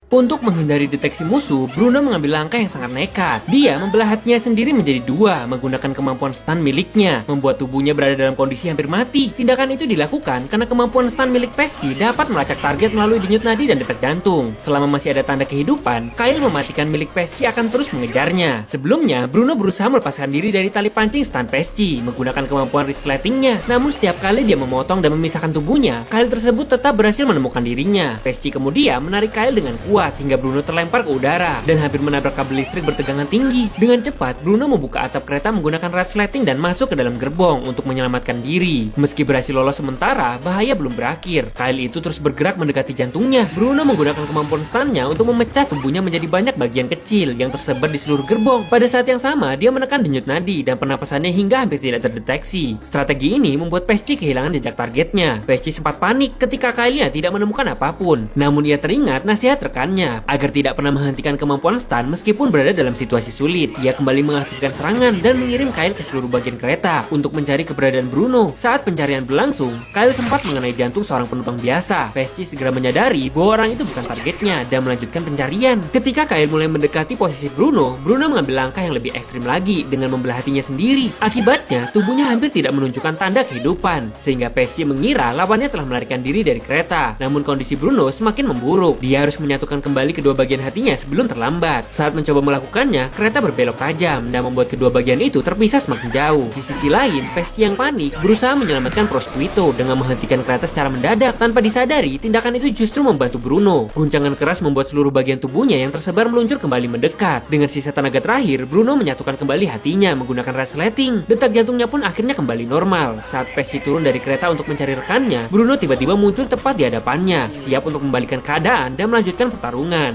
Untuk menghindari deteksi musuh, Bruno mengambil langkah yang sangat nekat. Dia membelah hatinya sendiri menjadi dua, menggunakan kemampuan stun miliknya, membuat tubuhnya berada dalam kondisi hampir mati. Tindakan itu dilakukan karena kemampuan stun milik Pesci dapat melacak target melalui denyut nadi dan detak jantung. Selama masih ada tanda kehidupan, Kyle mematikan milik Pesci akan terus mengejarnya. Sebelumnya, Bruno berusaha melepaskan diri dari tali pancing stun Pesci, menggunakan kemampuan resletingnya. Namun setiap kali dia memotong dan memisahkan tubuhnya, Kyle tersebut tetap berhasil menemukan dirinya. Pesci kemudian menarik Kyle dengan kuat hingga Bruno terlempar ke udara dan hampir menabrak kabel listrik bertegangan tinggi. Dengan cepat, Bruno membuka atap kereta menggunakan resleting dan masuk ke dalam gerbong untuk menyelamatkan diri. Meski berhasil lolos sementara, bahaya belum berakhir. Kyle itu terus bergerak mendekati jantungnya. Bruno menggunakan kemampuan stunnya untuk memecah tubuhnya menjadi banyak bagian kecil yang tersebar di seluruh gerbong. Pada saat yang sama, dia menekan denyut nadi dan pernapasannya hingga hampir tidak terdeteksi. Strategi ini membuat Pesci kehilangan jejak targetnya. Pesci sempat panik ketika Kyle-nya tidak menemukan apapun. Namun ia teringat nasihat rekannya agar tidak pernah menghentikan kemampuan stun meskipun berada dalam situasi sulit. Ia kembali mengaktifkan serangan dan mengirim Kyle ke seluruh bagian kereta untuk mencari keberadaan Bruno. Saat pencarian berlangsung, Kyle sempat mengenai jantung seorang penumpang biasa. Pesci segera menyadari bahwa orang itu bukan targetnya dan melanjutkan pencarian. Ketika Kyle mulai mendekati posisi Bruno, Bruno mengambil langkah yang lebih ekstrim lagi dengan membelah hatinya sendiri. Akibatnya, tubuhnya hampir tidak menunjukkan tanda kehidupan, sehingga Pesci mengira lawannya telah melarikan diri dari kereta. Namun kondisi Bruno semakin memburuk. Dia harus menyatukan kembali kedua bagian hatinya sebelum terlambat. Saat mencoba melakukannya, kereta berbelok tajam dan membuat kedua bagian itu terpisah semakin jauh. Di sisi lain, Pesci yang panik berusaha menyelamatkan Prosquito dengan menghentikan kereta secara mendadak. Tanpa disadari, tindakan itu justru membantu Bruno. Guncangan keras membuat seluruh bagian tubuhnya yang tersebar meluncur kembali mendekat. Dengan sisa tenaga terakhir, Bruno menyatukan kembali hatinya menggunakan resleting. Detak jantungnya pun akhirnya kembali normal. Saat Pesci turun dari kereta untuk mencari rekannya, Bruno tiba-tiba muncul tepat di hadapannya, siap untuk membalikan keadaan dan melanjutkan pertarungan.